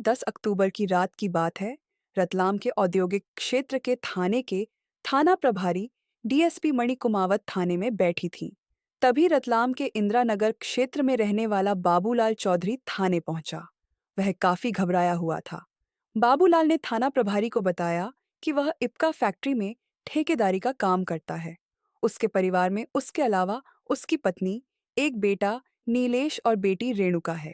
10 अक्टूबर की रात की बात है। रतलाम के औद्योगिक क्षेत्र के थाने के थाना प्रभारी डीएसपी मणि कुमावत थाने में बैठी थीं। तभी रतलाम के इंदिरा नगर क्षेत्र में रहने वाला बाबूलाल चौधरी थाने पहुंचा। वह काफी घबराया हुआ था। बाबूलाल ने थाना प्रभारी को बताया कि वह इप्का फैक्ट्री में ठेकेदारी का काम करता है। उसके परिवार में उसके अलावा उसकी पत्नी, एक बेटा नीलेश और बेटी रेणुका है।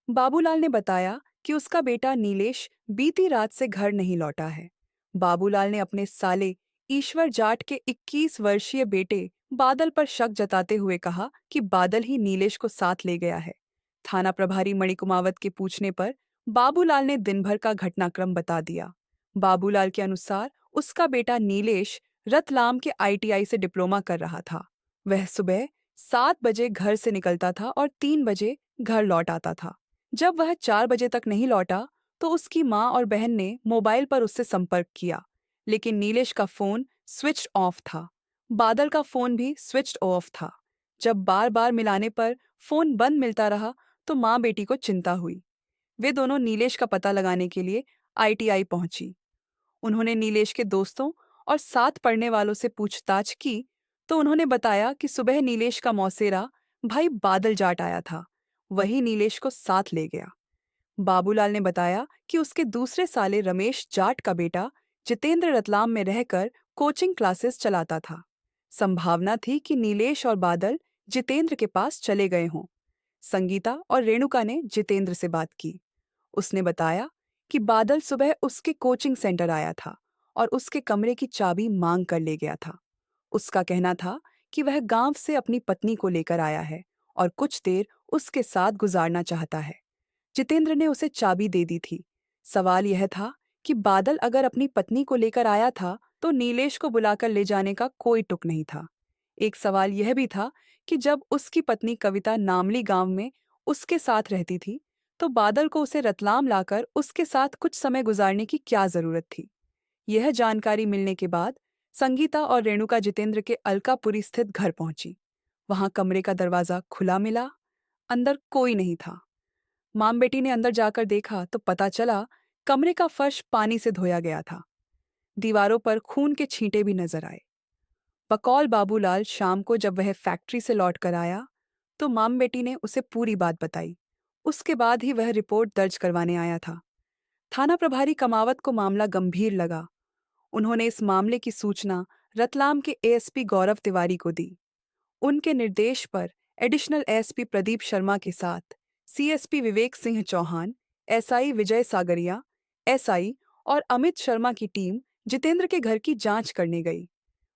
बाबूलाल ने बताया कि उसका बेटा नीलेश बीती रात से घर नहीं लौटा है। बाबूलाल ने अपने साले ईश्वर जाट के 21 वर्षीय बेटे बादल पर शक जताते हुए कहा कि बादल ही नीलेश को साथ ले गया है। थाना प्रभारी मणिकुमावत के पूछने पर बाबूलाल ने दिन भर का घटनाक्रम बता दिया। बाबूलाल के अनुसार उसका बेटा नीलेश रतलाम के आईटीआई से डिप्लोमा कर रहा था। वह सुबह 7 बजे घर से निकलता था और 3 बजे घर लौट आता था। जब वह 4 बजे तक नहीं लौटा तो उसकी माँ और बहन ने मोबाइल पर उससे संपर्क किया, लेकिन नीलेश का फोन स्विच ऑफ था। बादल का फोन भी स्विच ऑफ था। जब बार बार मिलाने पर फोन बंद मिलता रहा तो माँ बेटी को चिंता हुई। वे दोनों नीलेश का पता लगाने के लिए आईटीआई पहुंची। उन्होंने नीलेश के दोस्तों और साथ पढ़ने वालों से पूछताछ की तो उन्होंने बताया कि सुबह नीलेश का मौसेरा भाई बादल जाट आया था। वही नीलेश को साथ ले गया। बाबूलाल ने बताया कि उसके दूसरे साले रमेश जाट का बेटा जितेंद्र रतलाम में रहकर कोचिंग क्लासेस चलाता था। संभावना थी कि नीलेश और बादल जितेंद्र के पास चले गए हों। संगीता और रेणुका ने जितेंद्र से बात की। उसने बताया कि बादल सुबह उसके कोचिंग सेंटर आया था और उसके कमरे की चाबी मांग कर ले गया था। उसका कहना था कि वह गांव से अपनी पत्नी को लेकर आया है और कुछ देर उसके साथ गुजारना चाहता है। जितेंद्र ने उसे चाबी दे दी थी। सवाल यह था कि बादल अगर अपनी पत्नी को लेकर आया था तो नीलेश को बुलाकर ले जाने का कोई तुक नहीं था। एक सवाल यह भी था कि जब उसकी पत्नी कविता नामली गांव में उसके साथ रहती थी तो बादल को उसे रतलाम लाकर उसके साथ कुछ समय गुजारने की क्या जरूरत थी। यह जानकारी मिलने के बाद संगीता और रेणुका जितेंद्र के अलकापुरी स्थित घर पहुंची। वहां कमरे का दरवाजा खुला मिला। अंदर कोई नहीं था। माम बेटी ने अंदर जाकर देखा तो पता चला कमरे का फर्श पानी से धोया गया था। दीवारों पर खून के छींटे भी नजर आए। बकौल बाबूलाल शाम को जब वह फैक्ट्री से लौट कर आया तो माम बेटी ने उसे पूरी बात बताई। उसके बाद ही वह रिपोर्ट दर्ज करवाने आया था। थाना प्रभारी कमावत को मामला गंभीर लगा। उन्होंने इस मामले की सूचना रतलाम के एएसपी गौरव तिवारी को दी। उनके निर्देश पर एडिशनल एसपी प्रदीप शर्मा के साथ सीएसपी विवेक सिंह चौहान, एसआई विजय सागरिया, एसआई और अमित शर्मा की टीम जितेंद्र के घर की जांच करने गई।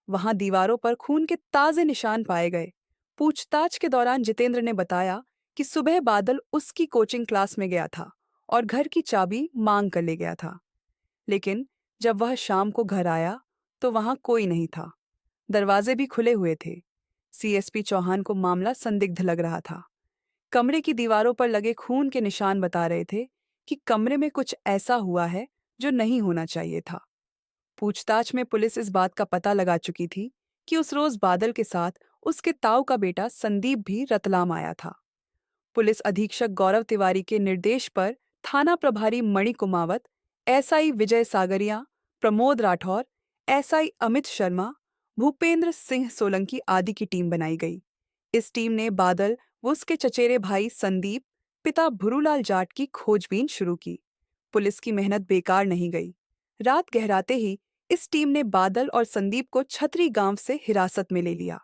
वहां दीवारों पर खून के ताजे निशान पाए गए। पूछताछ के दौरान जितेंद्र ने बताया कि सुबह बादल उसकी कोचिंग क्लास में गया था और घर की चाबी मांग कर ले गया था। लेकिन जब वह शाम को घर आया तो वहां कोई नहीं था। दरवाजे भी खुले हुए थे। सीएसपी चौहान को मामला संदिग्ध लग रहा था। कमरे की दीवारों पर लगे खून के निशान बता रहे थे कि कमरे में कुछ ऐसा हुआ है जो नहीं होना चाहिए था। पूछताछ में पुलिस इस बात का पता लगा चुकी थी कि उस रोज बादल के साथ उसके ताऊ का बेटा संदीप भी रतलाम आया था। पुलिस अधीक्षक गौरव तिवारी के निर्देश पर थाना प्रभारी मणि कुमावत, एसआई विजय सागरिया, प्रमोद राठौर, एसआई अमित शर्मा, भूपेंद्र सिंह सोलंकी आदि की टीम बनाई गई। इस टीम ने बादल व उसके चचेरे भाई संदीप, पिता भुरूलाल जाट की खोजबीन शुरू की। पुलिस की मेहनत बेकार नहीं गई। रात गहराते ही इस टीम ने बादल और संदीप को छतरी गांव से हिरासत में ले लिया।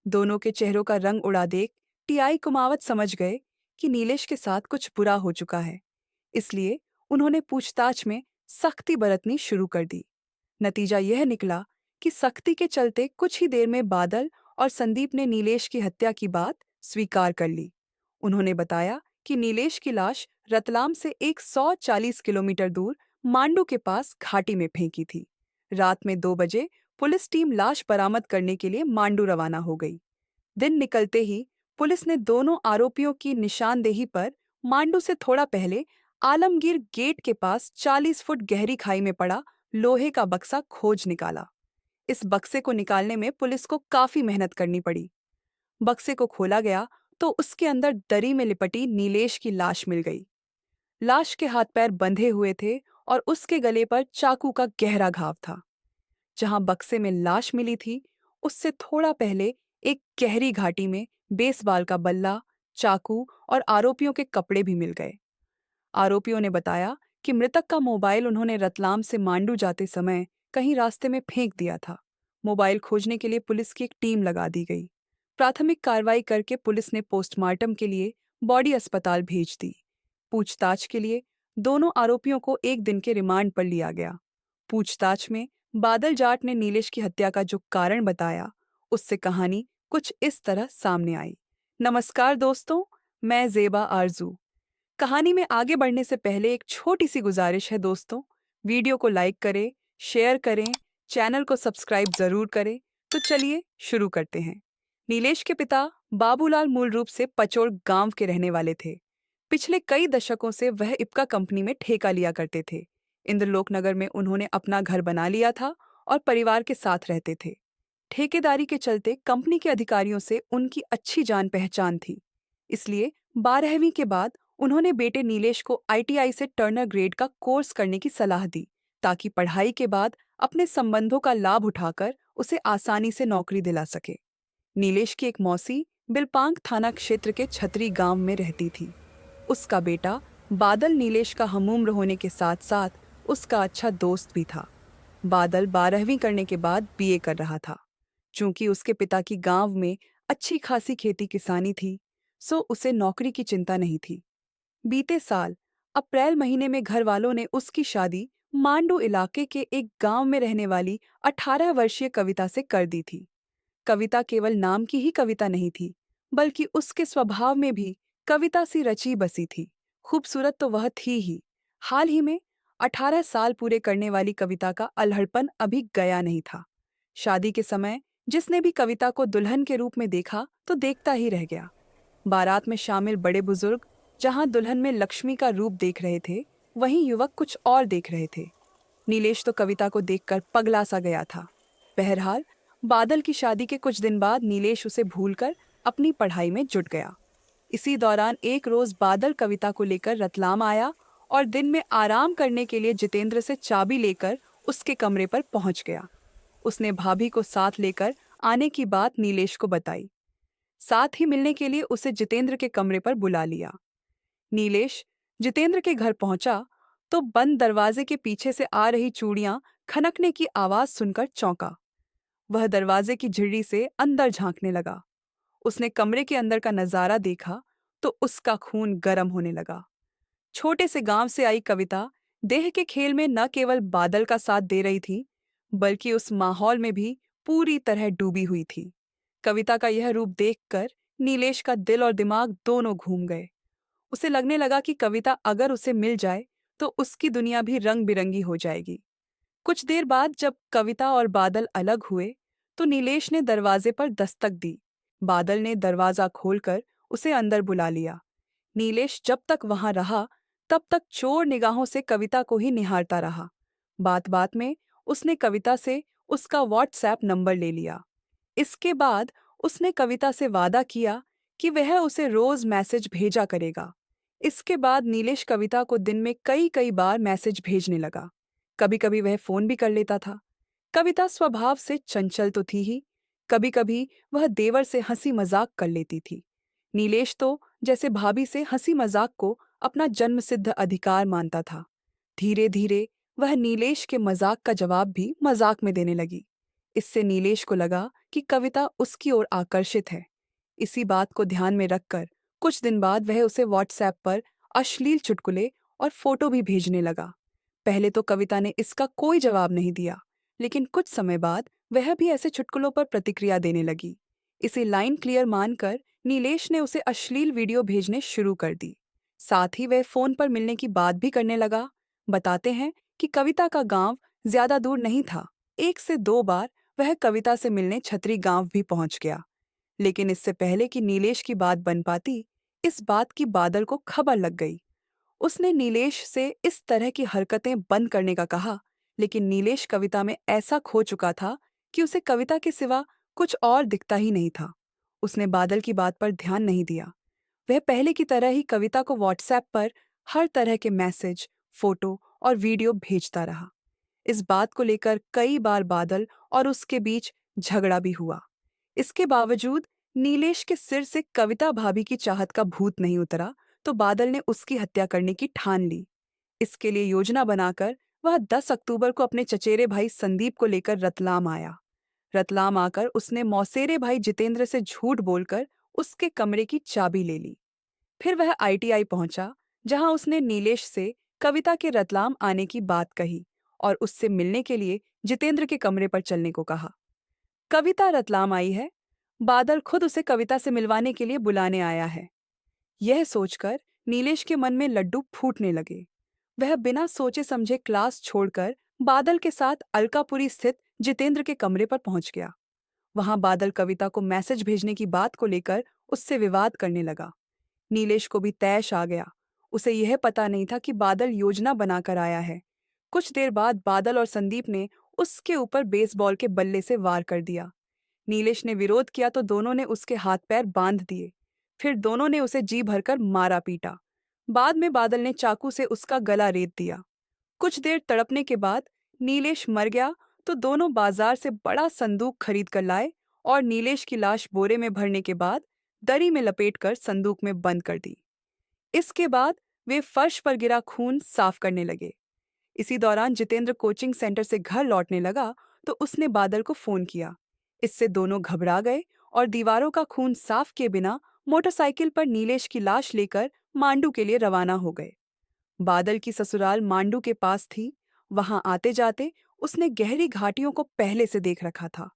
दोनों के चेहरों का रंग उड़ा देख टीआई कुमावत समझ गए कि नीलेश के साथ कुछ बुरा हो चुका है। इसलिए उन्होंने पूछताछ में सख्ती बरतनी शुरू कर दी। नतीजा यह निकला कि सख्ती के चलते कुछ ही देर में बादल और संदीप ने नीलेश की हत्या की बात स्वीकार कर ली। उन्होंने बताया कि नीलेश की लाश रतलाम से 140 किलोमीटर दूर मांडू के पास घाटी में फेंकी थी। रात में 2 बजे पुलिस टीम लाश बरामद करने के लिए मांडू रवाना हो गई। दिन निकलते ही पुलिस ने दोनों आरोपियों की निशानदेही पर मांडू से थोड़ा पहले आलमगीर गेट के पास 40 फुट गहरी खाई में पड़ा लोहे का बक्सा खोज निकाला। इस बक्से को निकालने में पुलिस को काफी मेहनत करनी पड़ी। बक्से को खोला गया तो उसके अंदर दरी में लिपटी नीलेश की लाश मिल गई। लाश के हाथ पैर बंधे हुए थे और उसके गले पर चाकू का गहरा घाव था। जहां बक्से में लाश मिली थी, उससे थोड़ा पहले एक गहरी घाटी में बेसबॉल का बल्ला, चाकू और आरोपियों के कपड़े भी मिल गए। आरोपियों ने बताया कि मृतक का मोबाइल उन्होंने रतलाम से मांडू जाते समय कहीं रास्ते में फेंक दिया था। मोबाइल खोजने के लिए पुलिस की एक टीम लगा दी गई। प्राथमिक कार्रवाई करके पुलिस ने पोस्टमार्टम के लिए बॉडी अस्पताल भेज दी। पूछताछ के लिए दोनों आरोपियों को एक दिन के रिमांड पर लिया गया। पूछताछ में बादल जाट ने नीलेश की हत्या का जो कारण बताया, उससे कहानी कुछ इस तरह सामने आई। नमस्कार दोस्तों, मैं ज़ेबा आरजू। कहानी में आगे बढ़ने से पहले एक छोटी सी गुजारिश है दोस्तों, वीडियो को लाइक करें, शेयर करें, चैनल को सब्सक्राइब जरूर करें। तो चलिए शुरू करते हैं। नीलेश के पिता बाबूलाल मूल रूप से पचोड़ गांव के रहने वाले थे। पिछले कई दशकों से वह इप्का कंपनी में ठेका लिया करते थे। इंद्रलोक नगर में उन्होंने अपना घर बना लिया था और परिवार के साथ रहते थे। ठेकेदारी के चलते कंपनी के अधिकारियों से उनकी अच्छी जान पहचान थी। इसलिए 12वीं के बाद उन्होंने बेटे नीलेश को आईटीआई से टर्नर ग्रेड का कोर्स करने की सलाह दी, ताकि पढ़ाई के बाद अपने संबंधों का लाभ उठाकर उसे आसानी से नौकरी दिला सके। नीलेश की एक मौसी बिलपांग थाना क्षेत्र के छतरी गांव में रहती थी। उसका बेटा बादल नीलेश का हमउम्र होने के साथ साथ उसका अच्छा दोस्त भी था। बादल 12वीं करने के बाद बीए कर रहा था। चूंकि उसके पिता की गांव में अच्छी खासी खेती किसानी थी, सो उसे नौकरी की चिंता नहीं थी। बीते साल अप्रैल महीने में घर वालों ने उसकी शादी मांडू इलाके के एक गांव में रहने वाली 18 वर्षीय कविता से कर दी थी। कविता केवल नाम की ही कविता नहीं थी, बल्कि उसके स्वभाव में भी कविता सी रची बसी थी। खूबसूरत तो वह थी ही। हाल ही में 18 साल पूरे करने वाली कविता का अल्हड़पन अभी गया नहीं था। शादी के समय जिसने भी कविता को दुल्हन के रूप में देखा तो देखता ही रह गया। बारात में शामिल बड़े बुजुर्ग जहां दुल्हन में लक्ष्मी का रूप देख रहे थे, वहीं युवक कुछ और देख रहे थे। नीलेश तो कविता को देखकर पगला सा गया था। बहरहाल बादल की शादी के कुछ दिन बाद नीलेश उसे भूलकर अपनी पढ़ाई में जुट गया। इसी दौरान एक रोज बादल कविता को लेकर रतलाम आया और दिन में आराम करने के लिए जितेंद्र से चाबी लेकर उसके कमरे पर पहुंच गया। उसने भाभी को साथ लेकर आने की बात नीलेश को बताई। साथ ही मिलने के लिए उसे जितेंद्र के कमरे पर बुला लिया। नीलेश जितेंद्र के घर पहुंचा तो बंद दरवाजे के पीछे से आ रही चूड़ियां खनकने की आवाज सुनकर चौंका। वह दरवाजे की झिर्री से अंदर झांकने लगा। उसने कमरे के अंदर का नजारा देखा तो उसका खून गर्म होने लगा। छोटे से गांव से आई कविता देह के खेल में न केवल बादल का साथ दे रही थी, बल्कि उस माहौल में भी पूरी तरह डूबी हुई थी। कविता का यह रूप देखकर नीलेश का दिल और दिमाग दोनों घूम गए। उसे लगने लगा कि कविता अगर उसे मिल जाए तो उसकी दुनिया भी रंग बिरंगी हो जाएगी। कुछ देर बाद जब कविता और बादल अलग हुए तो नीलेश ने दरवाजे पर दस्तक दी। बादल ने दरवाजा खोलकर उसे अंदर बुला लिया। नीलेश जब तक वहां रहा तब तक चोर निगाहों से कविता को ही निहारता रहा। बात बात में उसने कविता से उसका व्हाट्सएप नंबर ले लिया। इसके बाद उसने कविता से वादा किया कि वह उसे रोज मैसेज भेजा करेगा। इसके बाद नीलेश कविता को दिन में कई कई बार मैसेज भेजने लगा। कभी कभी वह फोन भी कर लेता था। कविता स्वभाव से चंचल तो थी ही, कभी कभी वह देवर से हंसी मजाक कर लेती थी। नीलेश तो जैसे भाभी से हंसी मजाक को अपना जन्मसिद्ध अधिकार मानता था। धीरे धीरे वह नीलेश के मजाक का जवाब भी मजाक में देने लगी। इससे नीलेश को लगा कि कविता उसकी ओर आकर्षित है। इसी बात को ध्यान में रखकर कुछ दिन बाद वह उसे व्हाट्सएप पर अश्लील चुटकुले और फोटो भी भेजने लगा। पहले तो कविता ने इसका कोई जवाब नहीं दिया, लेकिन कुछ समय बाद वह भी ऐसे चुटकुलों पर प्रतिक्रिया देने लगी। इसे लाइन क्लियर मानकर नीलेश ने उसे अश्लील वीडियो भेजने शुरू कर दी। साथ ही वह फोन पर मिलने की बात भी करने लगा। बताते हैं कि कविता का गांव ज्यादा दूर नहीं था। 1 से 2 बार वह कविता से मिलने छतरी गांव भी पहुंच गया। लेकिन इससे पहले कि नीलेश की बात बन पाती, इस बात की बादल को खबर लग गई। उसने नीलेश से इस तरह की हरकतें बंद करने का कहा, लेकिन नीलेश कविता में ऐसा खो चुका था कि उसे कविता के सिवा कुछ और दिखता ही नहीं था। उसने बादल की बात पर ध्यान नहीं दिया। वह पहले की तरह ही कविता को व्हाट्सएप पर हर तरह के मैसेज, फोटो और वीडियो भेजता रहा। इस बात को लेकर कई बार बादल और उसके बीच झगड़ा भी हुआ। इसके बावजूद नीलेश के सिर से कविता भाभी की चाहत का भूत नहीं उतरा, तो बादल ने उसकी हत्या करने की ठान ली। इसके लिए योजना बनाकर वह 10 अक्टूबर को अपने चचेरे भाई संदीप को लेकर रतलाम आया। रतलाम आकर उसने मौसेरे भाई जितेंद्र से झूठ बोलकर उसके कमरे की चाबी ले ली। फिर वह आईटीआई पहुंचा, जहां उसने नीलेश से कविता के रतलाम आने की बात कही और उससे मिलने के लिए जितेंद्र के कमरे पर चलने को कहा। कविता रतलाम आई है, बादल खुद उसे कविता से मिलवाने के लिए बुलाने आया है। यह सोचकर नीलेश के मन में लड्डू फूटने लगे। वह बिना सोचे समझे क्लास छोड़कर बादल के साथ अलकापुरी स्थित जितेंद्र के कमरे पर पहुंच गया। वहां बादल कविता को मैसेज भेजने की बात को लेकर उससे विवाद करने लगा। नीलेश को भी तैश आ गया। उसे यह पता नहीं था कि बादल योजना बनाकर आया है। कुछ देर बाद बादल और संदीप ने उसके ऊपर बेसबॉल के बल्ले से वार कर दिया। नीलेश ने विरोध किया तो दोनों ने उसके हाथ पैर बांध दिए। फिर दोनों ने उसे जी भरकर मारा पीटा। बाद में बादल ने चाकू से उसका गला रेत दिया। कुछ देर तड़पने के बाद नीलेश मर गया तो दोनों बाजार से बड़ा संदूक खरीद कर लाए और नीलेश की लाश बोरे में भरने के बाद दरी में लपेटकर संदूक में बंद कर दी। इसके बाद वे फर्श पर गिरा खून साफ करने लगे। इसी दौरान जितेंद्र कोचिंग सेंटर से घर लौटने लगा तो उसने बादल को फोन किया। इससे दोनों घबरा गए और दीवारों का खून साफ किए बिना मोटरसाइकिल पर नीलेश की लाश लेकर मांडू के लिए रवाना हो गए। बादल की ससुराल मांडू के पास थी। वहां आते जाते उसने गहरी घाटियों को पहले से देख रखा था।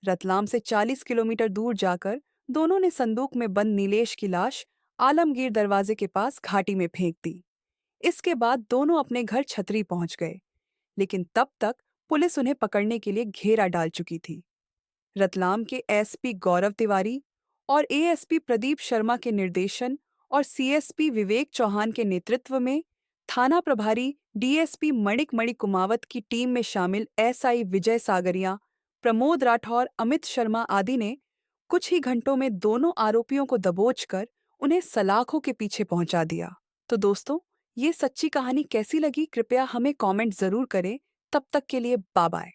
रतलाम से 40 किलोमीटर दूर जाकर दोनों ने संदूक में बंद नीलेश की लाश आलमगीर दरवाजे के पास घाटी में फेंक दी। इसके बाद दोनों अपने घर छतरी पहुंच गए, लेकिन तब तक पुलिस उन्हें पकड़ने के लिए घेरा डाल चुकी थी। रतलाम के एसपी गौरव तिवारी और एएसपी प्रदीप शर्मा के निर्देशन और सीएसपी विवेक चौहान के नेतृत्व में थाना प्रभारी डीएसपी मणि कुमावत की टीम में शामिल एसआई विजय सागरिया, प्रमोद राठौर, अमित शर्मा आदि ने कुछ ही घंटों में दोनों आरोपियों को दबोचकर उन्हें सलाखों के पीछे पहुंचा दिया। तो दोस्तों, ये सच्ची कहानी कैसी लगी कृपया हमें कमेंट जरूर करें। तब तक के लिए बाय बाय।